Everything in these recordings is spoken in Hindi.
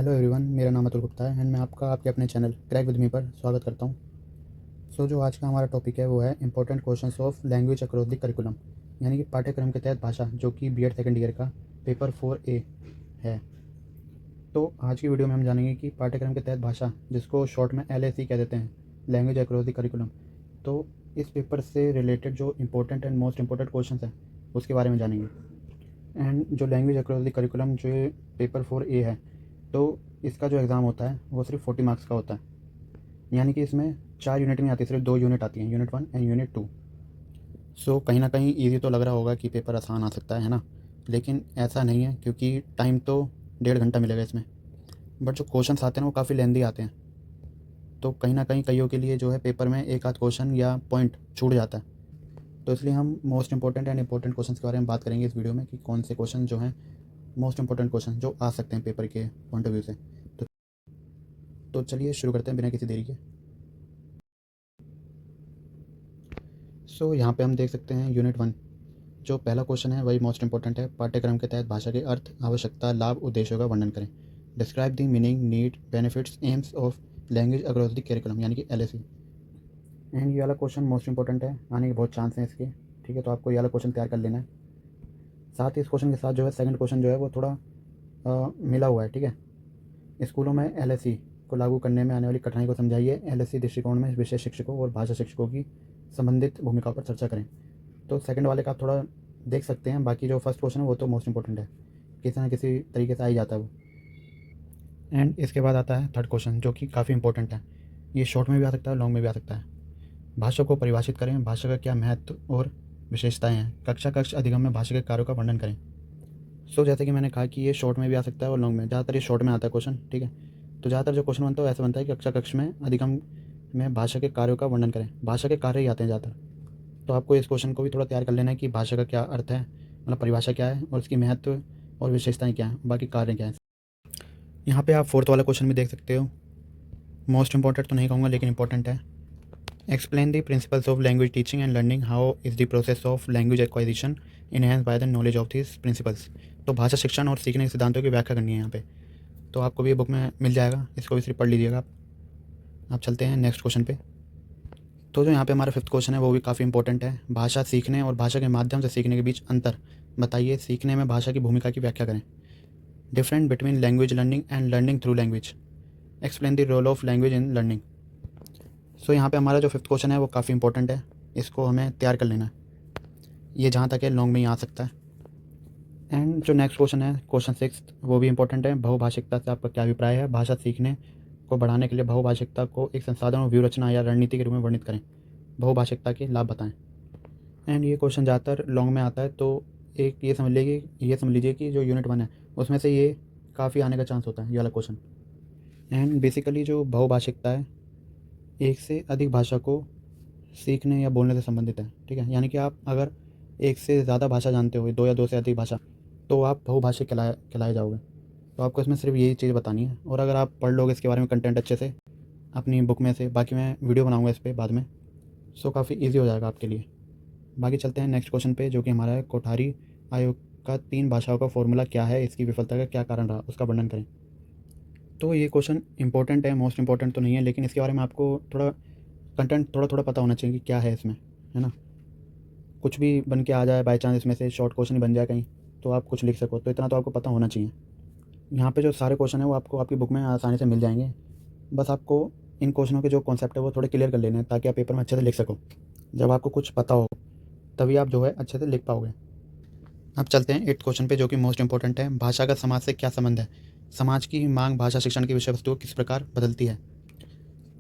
हेलो एवरीवन, मेरा नाम अतुल गुप्ता है एंड मैं आपका आपके अपने चैनल क्रैक विद मी पर स्वागत करता हूं। जो आज का हमारा टॉपिक है वो है important questions of language across the curriculum, यानी कि पाठ्यक्रम के तहत भाषा, जो कि बीएड सेकंड ईयर का पेपर 4A है। तो आज की वीडियो में हम जानेंगे कि पाठ्यक्रम के तहत भाषा, जिसको शॉर्ट में LAC कह देते हैं, लैंग्वेज अक्रॉस द करिकुलम, तो इस पेपर से रिलेटेड जो important and most important question हैं उसके बारे में जानेंगे। एंड जो लैंग्वेज अक्रॉस द करिकुलम जो ये पेपर 4A है, तो इसका जो एग्ज़ाम होता है वो सिर्फ 40 मार्क्स का होता है, यानी कि इसमें 4 यूनिट नहीं आती, सिर्फ 2 यूनिट आती हैं, यूनिट 1 एंड यूनिट 2। कहीं ना कहीं ईजी तो लग रहा होगा कि पेपर आसान आ सकता है ना, लेकिन ऐसा नहीं है, क्योंकि टाइम तो 1.5 घंटा मिलेगा इसमें, बट जो क्वेश्चन आते हैं ना वो काफ़ी लेंदी आते हैं। तो कहीं ना कहीं कईयों के लिए जो है पेपर में एक आध क्वेश्चन या पॉइंट छूट जाता है। तो इसलिए हम most important and important question के बारे में बात करेंगे इस वीडियो में, कि कौन से क्वेश्चन जो हैं मोस्ट इंपॉर्टेंट क्वेश्चन जो आ सकते हैं पेपर के पॉइंट ऑफ व्यू से। तो चलिए शुरू करते हैं बिना किसी देरी के। यहाँ पे हम देख सकते हैं यूनिट 1, जो पहला क्वेश्चन है वही मोस्ट इंपॉर्टेंट है। पाठ्यक्रम के तहत भाषा के अर्थ, आवश्यकता, लाभ, उद्देश्यों का वर्णन करें। Describe the meaning, need, benefits, AIIMS of language across the curriculum, यानी कि LAC। एंड ये वाला क्वेश्चन मोस्ट इंपॉर्टेंट है, आने के बहुत चांस हैं इसके। ठीक है, तो आपको ये वाला क्वेश्चन तैयार कर लेना है। साथ ही इस क्वेश्चन के साथ जो है सेकंड क्वेश्चन जो है वो थोड़ा मिला हुआ है। ठीक है, स्कूलों में LAC को लागू करने में आने वाली कठिनाई को समझाइए। LAC दृष्टिकोण में विषय शिक्षकों और भाषा शिक्षकों की संबंधित भूमिकाओं पर चर्चा करें। तो सेकंड वाले का आप थोड़ा देख सकते हैं, बाकी जो फर्स्ट क्वेश्चन है वो तो मोस्ट इंपॉर्टेंट है, किसी ना किसी तरीके से आ ही जाता है वो। एंड इसके बाद आता है थर्ड क्वेश्चन, जो कि काफ़ी इंपॉर्टेंट है। ये शॉर्ट में भी आ सकता है, लॉन्ग में भी आ सकता है। भाषा को परिभाषित करें। भाषा का क्या महत्व और विशेषताएं हैं। कक्षा कक्ष अधिगम में भाषा के कार्यों का वर्णन करें। जैसे कि मैंने कहा कि ये शॉर्ट में भी आ सकता है और लॉन्ग में, ज़्यादातर ये शॉर्ट में आता है क्वेश्चन। ठीक है, तो ज़्यादातर जो क्वेश्चन बनता है वो ऐसा बनता है कि कक्षा कक्ष में अधिगम में भाषा के कार्यों का वर्णन करें। भाषा के कार्य ही आते हैं ज़्यादातर। तो आपको इस क्वेश्चन को भी थोड़ा तैयार कर लेना है कि भाषा का क्या अर्थ है, मतलब परिभाषा क्या है और इसकी महत्व और विशेषताएं क्या हैं, बाकी कार्य क्या है। यहाँ पे आप फोर्थ वाला क्वेश्चन भी देख सकते हो। मोस्ट इंपॉर्टेंट तो नहीं कहूँगा, लेकिन इंपॉर्टेंट है। Explain the principles of language teaching and learning. How is the process of language acquisition enhance by the knowledge of this principles. तो भाषा शिक्षण और सीखने के सिद्धांतों की व्याख्या करनी है यहाँ पे। तो आपको भी ये बुक में मिल जाएगा, इसको भी सिर्फ पढ़ लीजिएगा आप। चलते हैं नेक्स्ट क्वेश्चन पे। तो जो यहाँ पे हमारा फिफ्थ क्वेश्चन है वो भी काफ़ी इंपॉर्टेंट है। भाषा सीखने और भाषा के माध्यम से सीखने के बीच अंतर बताइए। सीखने में भाषा की भूमिका की व्याख्या करें। Different between language learning and learning through language. Explain the role of language in learning. यहाँ पे हमारा जो फिफ्थ क्वेश्चन है वो काफ़ी इंपॉर्टेंट है, इसको हमें तैयार कर लेना है। ये जहाँ तक है लॉन्ग में ही आ सकता है। एंड जो नेक्स्ट क्वेश्चन है, क्वेश्चन सिक्स, वो भी इंपॉर्टेंट है। बहुभाषिकता से आपका क्या अभिप्राय है। भाषा सीखने को बढ़ाने के लिए बहुभाषिकता को एक संसाधन और व्यूहरचना या रणनीति के रूप में वर्णित करें। बहुभाषिकता के लाभ बताएं। एंड ये क्वेश्चन ज़्यादातर लॉन्ग में आता है, तो एक ये समझ लीजिए कि जो यूनिट 1 है उसमें से ये काफ़ी आने का चांस होता है, ये वाला क्वेश्चन। एंड बेसिकली जो बहुभाषिकता है, एक से अधिक भाषा को सीखने या बोलने से संबंधित है। ठीक है, यानी कि आप अगर एक से ज़्यादा भाषा जानते हो, 2 या 2 से अधिक भाषा, तो आप बहुभाषिक कहलाए जाओगे। तो आपको इसमें सिर्फ यही चीज़ बतानी है, और अगर आप पढ़ लोगे इसके बारे में कंटेंट अच्छे से अपनी बुक में से, बाकी मैं वीडियो बनाऊंगा इस पर बाद में, काफ़ी ईजी हो जाएगा आपके लिए। बाकी चलते हैं नेक्स्ट क्वेश्चन पे, जो कि हमारा है। कोठारी आयोग का 3 भाषाओं का फॉर्मूला क्या है। इसकी विफलता का क्या कारण रहा, उसका वर्णन करें। तो ये क्वेश्चन इंपॉर्टेंट है, मोस्ट इंपॉर्टेंट तो नहीं है, लेकिन इसके बारे में आपको थोड़ा कंटेंट थोड़ा थोड़ा पता होना चाहिए कि क्या है इसमें, है ना। कुछ भी बन के आ जाए बाई चांस, इसमें से शॉर्ट क्वेश्चन ही बन जाए कहीं, तो आप कुछ लिख सको, तो इतना तो आपको पता होना चाहिए। यहाँ पे जो सारे क्वेश्चन है वो आपको आपकी बुक में आसानी से मिल जाएंगे। बस आपको इन क्वेश्चनों के जो कॉन्सेप्ट है वो थोड़े क्लियर कर लेने हैं, ताकि आप पेपर में अच्छे से लिख सको। जब आपको कुछ पता हो तभी आप जो है अच्छे से लिख पाओगे। अब चलते हैं 8th क्वेश्चन पे, जो कि मोस्ट इंपॉर्टेंट है। भाषा का समाज से क्या संबंध है। समाज की मांग भाषा शिक्षण की विषय वस्तु को किस प्रकार बदलती है।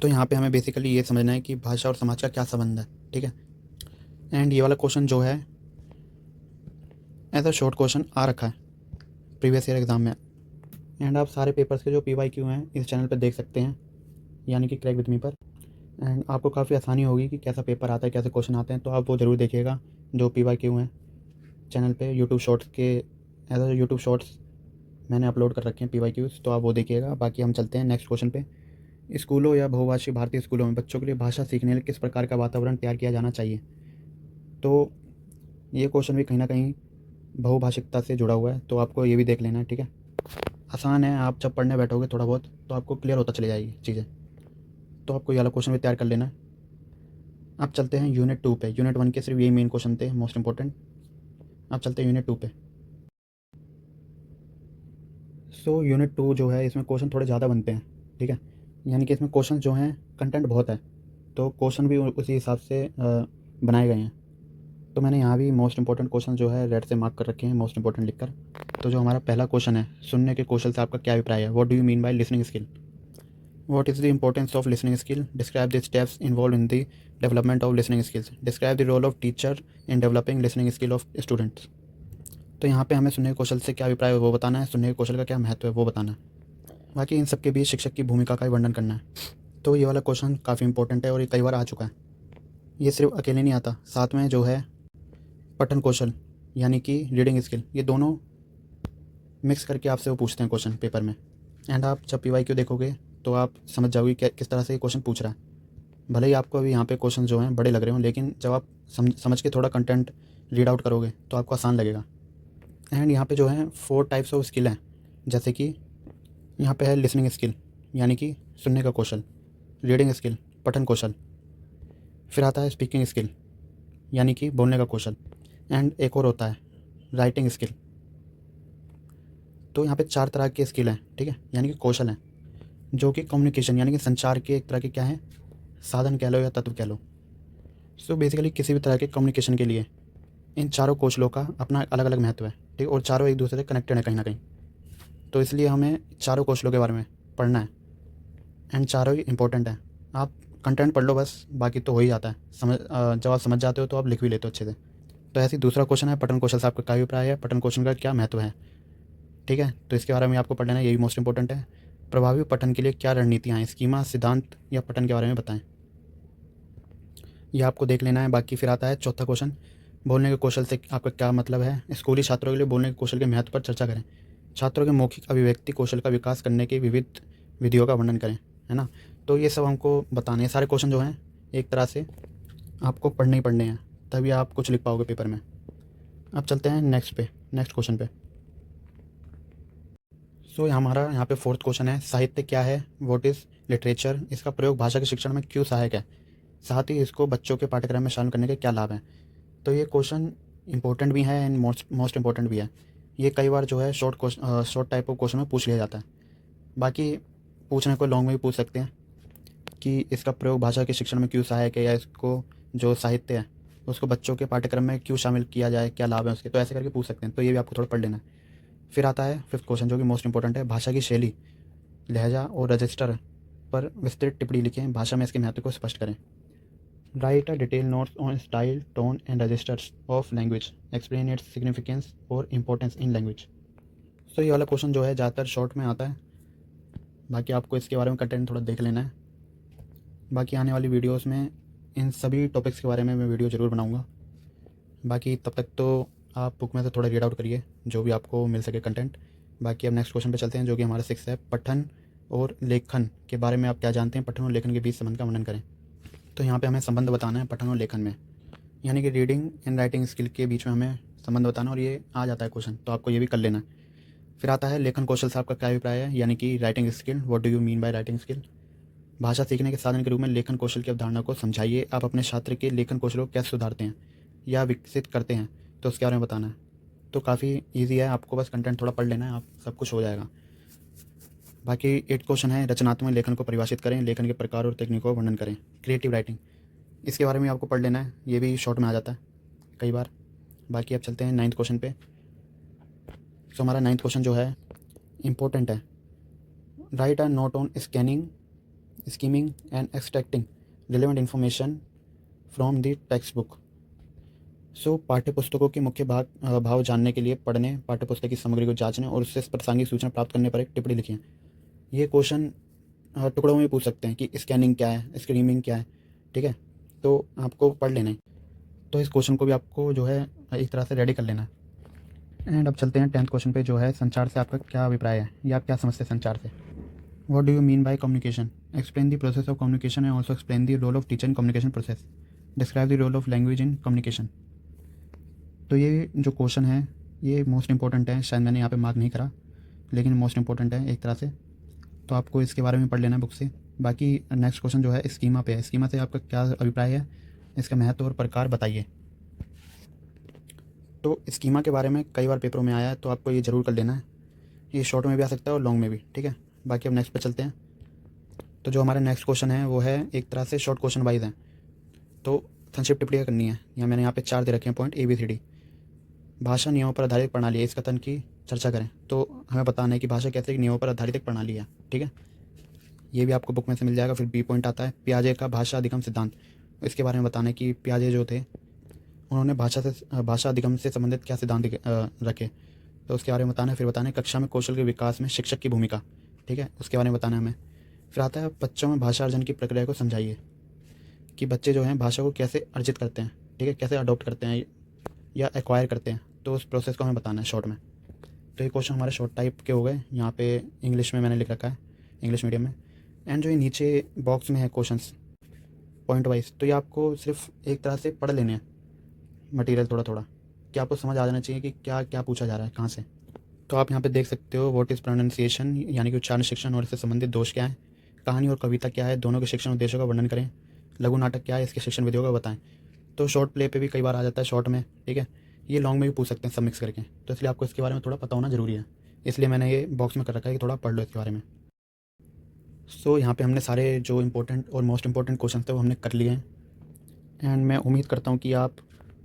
तो यहाँ पे हमें बेसिकली ये समझना है कि भाषा और समाज का क्या संबंध है। ठीक है, एंड ये वाला क्वेश्चन जो है एज अ शॉर्ट क्वेश्चन आ रखा है प्रीवियस ईयर एग्ज़ाम में। एंड आप सारे पेपर्स के जो PYQ हैं इस चैनल पर देख सकते हैं, यानी कि क्रैक विद मी पर। एंड आपको काफ़ी आसानी होगी कि कैसा पेपर आता है, कैसे क्वेश्चन आते हैं, तो आप वो ज़रूर देखिएगा जो PYQ हैं चैनल पे। यूट्यूब शॉर्ट्स के एज अ यूट्यूब शॉर्ट्स मैंने अपलोड कर रखे हैं PYQs, तो आप वो देखिएगा। बाकी हम चलते हैं नेक्स्ट क्वेश्चन पे। स्कूलों या बहुभाषी भारतीय स्कूलों में बच्चों के लिए भाषा सीखने के लिए किस प्रकार का वातावरण तैयार किया जाना चाहिए। तो ये क्वेश्चन भी कहीं ना कहीं बहुभाषिकता से जुड़ा हुआ है, तो आपको ये भी देख लेना है। ठीक है, आसान है, आप जब पढ़ने बैठोगे थोड़ा बहुत तो आपको क्लियर होता चली जाएगी चीज़ें। तो आपको ये वाला क्वेश्चन भी तैयार कर लेना है। अब चलते हैं यूनिट 2 पे। यूनिट 1 के सिर्फ यही मेन क्वेश्चन थे मोस्ट इंपॉर्टेंट। अब चलते हैं यूनिट 2 पे। सो यूनिट 2 जो है इसमें क्वेश्चन थोड़े ज़्यादा बनते हैं, ठीक है। यानी कि इसमें क्वेश्चन जो हैं कंटेंट बहुत है, तो क्वेश्चन भी उसी हिसाब से बनाए गए हैं। तो मैंने यहाँ भी मोस्ट इंपॉर्टेंट क्वेश्चन जो है रेड से मार्क कर रखे हैं, मोस्ट इंपॉर्टेंट लिखकर। तो जो हमारा पहला क्वेश्चन है, सुनने के कौशल से आपका क्या अभिप्राय है? What do you mean by listening skill? What is the importance of listening skill? Describe the steps involved in the development of listening skills. Describe the role of teacher in developing listening skill of students. तो यहाँ पे हमें सुनने के कौशल से क्या अभिप्राय है वो बताना है, सुनने के कौशल का क्या महत्व है वो बताना है। बाकी इन सब के बीच शिक्षक की भूमिका का ही वर्णन करना है। तो ये वाला क्वेश्चन काफ़ी इंपॉर्टेंट है और ये कई बार आ चुका है। ये सिर्फ अकेले नहीं आता, साथ में जो है पठन कौशल यानी कि रीडिंग स्किल, ये दोनों मिक्स करके आपसे वो पूछते हैं क्वेश्चन पेपर में। एंड आप जब PYQ देखोगे तो आप समझ जाओगे क्या किस तरह से ये क्वेश्चन पूछ रहा है। भले ही आपको अभी यहाँ पे क्वेश्चन जो हैं बड़े लग रहे हो, लेकिन जब आप समझ के थोड़ा कंटेंट रीड आउट करोगे तो आपको आसान लगेगा। एंड यहाँ पे जो है 4 टाइप्स ऑफ स्किल हैं, जैसे कि यहाँ पे है लिसनिंग स्किल यानी कि सुनने का कौशल, रीडिंग स्किल पठन कौशल, फिर आता है स्पीकिंग स्किल यानी कि बोलने का कौशल, एंड एक और होता है राइटिंग स्किल। तो यहाँ पे 4 तरह के स्किल हैं, ठीक है, यानी कि कौशल हैं, जो कि कम्युनिकेशन यानी कि संचार के एक तरह के क्या है, साधन कह लो या तत्व कह लो। सो बेसिकली किसी भी तरह के कम्युनिकेशन के लिए इन चारों कौशलों का अपना अलग अलग महत्व है, ठीक है, और चारों एक दूसरे से कनेक्टेड है कहीं ना कहीं। तो इसलिए हमें चारों कौशलों के बारे में पढ़ना है एंड चारों ही इंपॉर्टेंट है। आप कंटेंट पढ़ लो बस, बाकी तो हो ही जाता है जब आप समझ जाते हो तो आप लिख भी लेते हो अच्छे से। तो ऐसे ही दूसरा क्वेश्चन है पठन कौशल से आपका क्या अभिप्राय है, पठन कौशल का क्या महत्व है, ठीक है। तो इसके बारे में आपको पढ़ लेना है, ये भी मोस्ट इंपॉर्टेंट है। प्रभावी पठन के लिए क्या रणनीतियाँ हैं, स्कीमा सिद्धांत या पठन के बारे में बताएं, ये आपको देख लेना है। बाकी फिर आता है चौथा क्वेश्चन, बोलने के कौशल से आपका क्या मतलब है। स्कूली छात्रों के लिए बोलने के कौशल के महत्व पर चर्चा करें। छात्रों के मौखिक अभिव्यक्ति कौशल का विकास करने की विविध विधियों का वर्णन करें, है ना। तो ये सब हमको बताने हैं, सारे क्वेश्चन जो हैं एक तरह से आपको पढ़ने ही पढ़ने हैं, तभी आप कुछ लिख पाओगे पेपर में। अब चलते हैं नेक्स्ट क्वेश्चन पे। सो हमारा यहाँ पे 4th क्वेश्चन है, साहित्य क्या है, व्हाट इज़ लिटरेचर, इसका प्रयोग भाषा के शिक्षण में क्यों सहायक है, साथ ही इसको बच्चों के पाठ्यक्रम में शामिल करने के क्या लाभ हैं। तो ये क्वेश्चन इंपॉर्टेंट भी है एंड मोस्ट इंपॉर्टेंट भी है। ये कई बार जो है शॉर्ट टाइप ऑफ क्वेश्चन में पूछ लिया जाता है। बाकी पूछने को लॉन्ग में भी पूछ सकते हैं कि इसका प्रयोग भाषा के शिक्षण में क्यों सहायक है, या इसको जो साहित्य है उसको बच्चों के पाठ्यक्रम में क्यों शामिल किया जाए, क्या लाभ है उसके, तो ऐसे करके पूछ सकते हैं। तो ये भी आपको थोड़ा पढ़ लेना है। फिर आता है 5th क्वेश्चन जो कि मोस्ट इंपॉर्टेंट है, भाषा की शैली, लहजा और रजिस्टर पर विस्तृत टिप्पणी लिखें, भाषा में इसके महत्व को स्पष्ट करें। Write a detail notes on style tone and registers of language, explain its significance और इंपॉर्टेंस इन लैंग्वेज। सो ये वाला क्वेश्चन जो है ज़्यादातर शॉर्ट में आता है, बाकी आपको इसके बारे में कंटेंट थोड़ा देख लेना है। बाकी आने वाली वीडियोस में इन सभी टॉपिक्स के बारे में मैं वीडियो ज़रूर बनाऊंगा। बाकी तब तक तो आप बुक में से थोड़ा रीड आउट करिए जो भी आपको मिल सके कंटेंट। बाकी अब नेक्स्ट क्वेश्चन पे चलते हैं जो कि हमारा 6 है, पठन और लेखन के बारे में आप क्या जानते हैं, पठन और लेखन के बीच संबंध का वर्णन करें। तो यहाँ पे हमें संबंध बताना है पठन और लेखन में, यानी कि रीडिंग एंड राइटिंग स्किल के बीच में हमें संबंध बताना, और ये आ जाता है क्वेश्चन, तो आपको ये भी कर लेना है। फिर आता है लेखन कौशल से आपका क्या अभिप्राय है, यानी कि writing skill, what do you mean by writing skill. भाषा सीखने के साधन के रूप में लेखन कौशल की अवधारणा को समझाइए, आप अपने छात्र के लेखन कौशल को कैसे सुधारते हैं या विकसित करते हैं, तो उसके बारे में बताना है। तो काफ़ी ईजी है, आपको बस कंटेंट थोड़ा पढ़ लेना है, आप सब कुछ हो जाएगा। बाकी 8 क्वेश्चन है, रचनात्मक लेखन को परिभाषित करें, लेखन के प्रकार और तकनीकों का वर्णन करें, क्रिएटिव राइटिंग, इसके बारे में आपको पढ़ लेना है, ये भी शॉर्ट में आ जाता है कई बार। बाकी अब चलते हैं 9th क्वेश्चन पे। तो हमारा 9th क्वेश्चन जो है इम्पोर्टेंट है, write a note on skimming and extracting relevant information from the text book. So पाठ्य पुस्तकों के मुख्य भाव जानने के लिए पढ़ने, पाठ्य पुस्तक की सामग्री को जांचने और उससे प्रासंगिक सूचना प्राप्त करने पर एक टिप्पणी लिखिए। ये क्वेश्चन टुकड़ों में पूछ सकते हैं कि स्कैनिंग क्या है, स्क्रीमिंग क्या है, ठीक है, तो आपको पढ़ लेना है। तो इस क्वेश्चन को भी आपको जो है एक तरह से रेडी कर लेना है। एंड अब चलते हैं 10th क्वेश्चन पे जो है संचार से आपका क्या अभिप्राय है, या आप क्या समझते हैं संचार से। What do you mean by communication, explain the process of communication and also explain the role of teacher in communication process, describe the role of language in communication. तो ये जो क्वेश्चन है ये मोस्ट इंपॉर्टेंट है, शायद मैंने यहाँ पे मार्क नहीं करा, लेकिन मोस्ट इंपॉर्टेंट है एक तरह से, तो आपको इसके बारे में पढ़ लेना है बुक से। बाकी नेक्स्ट क्वेश्चन जो है स्कीमा पे है। स्कीमा से आपका क्या अभिप्राय है, इसका महत्व और प्रकार बताइए। तो स्कीमा के बारे में कई बार पेपरों में आया है, तो आपको ये ज़रूर कर लेना है। ये शॉर्ट में भी आ सकता है और लॉन्ग में भी, ठीक है। बाकी अब नेक्स्ट पे चलते हैं। तो जो हमारा नेक्स्ट क्वेश्चन है वो है एक तरह से शॉर्ट क्वेश्चन वाइज है, तो संक्षिप्त टिप्पणी करनी है। मैंने यहाँ पे 4 दे रखे हैं पॉइंट ABCD। भाषा नियमों पर आधारित प्रणाली है, इस कथन की चर्चा करें। तो हमें बताना है कि भाषा कैसे एक नियमों पर आधारित एक प्रणाली है, ठीक है। ये भी आपको बुक में से मिल जाएगा। फिर B पॉइंट आता है पियाजे का भाषा अधिगम सिद्धांत। इसके बारे में बताना है कि पियाजे जो थे उन्होंने भाषा अधिगम से संबंधित क्या सिद्धांत रखे, तो उसके बारे में बताना है। फिर बताना है कक्षा में कौशल के विकास में शिक्षक की भूमिका, ठीक है, उसके बारे में बताना है हमें। फिर आता है बच्चों में भाषा अर्जन की प्रक्रिया को समझाइए, कि बच्चे जो हैं भाषा को कैसे अर्जित करते हैं, ठीक है, कैसे अडॉप्ट करते हैं या एक्वायर करते हैं, तो उस प्रोसेस को हमें बताना है शॉर्ट में। तो ये क्वेश्चन हमारे शॉर्ट टाइप के हो गए। यहाँ पे इंग्लिश में मैंने लिख रखा है, इंग्लिश मीडियम में। एंड जो ये नीचे बॉक्स में है क्वेश्चंस पॉइंट वाइज, तो ये आपको सिर्फ एक तरह से पढ़ लेने हैं मटेरियल थोड़ा थोड़ा, कि आपको समझ आ जाना चाहिए कि क्या क्या पूछा जा रहा है कहाँ से। तो आप यहाँ पे देख सकते हो व्हाट इज़ प्रोनाउंसिएशन, यानी कि उच्चारण शिक्षण और इससे संबंधित दोष क्या है। कहानी और कविता क्या है, दोनों के शिक्षण उद्देश्यों का वर्णन करें। लघु नाटक क्या है, इसके शिक्षण विधियों का बताएं। तो शॉर्ट प्ले पे भी कई बार आ जाता है शॉर्ट में, ठीक है। ये लॉन्ग में भी पूछ सकते हैं सब मिक्स करके, तो इसलिए आपको इसके बारे में थोड़ा पता होना जरूरी है। इसलिए मैंने ये बॉक्स में कर रखा है कि थोड़ा पढ़ लो इसके बारे में। सो यहाँ पे हमने सारे जो इंपॉर्टेंट और मोस्ट इंपॉर्टेंट क्वेश्चन थे वो हमने कर लिए हैं। एंड मैं उम्मीद करता हूँ कि आप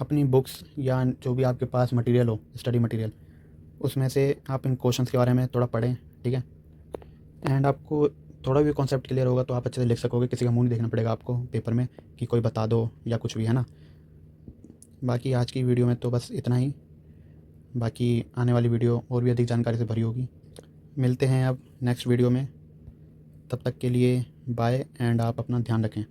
अपनी बुक्स या जो भी आपके पास मटेरियल हो, स्टडी मटेरियल, उसमें से आप इन क्वेश्चंस के बारे में थोड़ा पढ़ें, ठीक है। एंड आपको थोड़ा भी कॉन्सेप्ट क्लियर होगा तो आप अच्छे से लिख सकोगे, किसी का मुंह नहीं देखना पड़ेगा आपको पेपर में कि कोई बता दो या कुछ भी, है ना। बाकी आज की वीडियो में तो बस इतना ही। बाकी आने वाली वीडियो और भी अधिक जानकारी से भरी होगी। मिलते हैं अब नेक्स्ट वीडियो में, तब तक के लिए बाय। एंड आप अपना ध्यान रखें।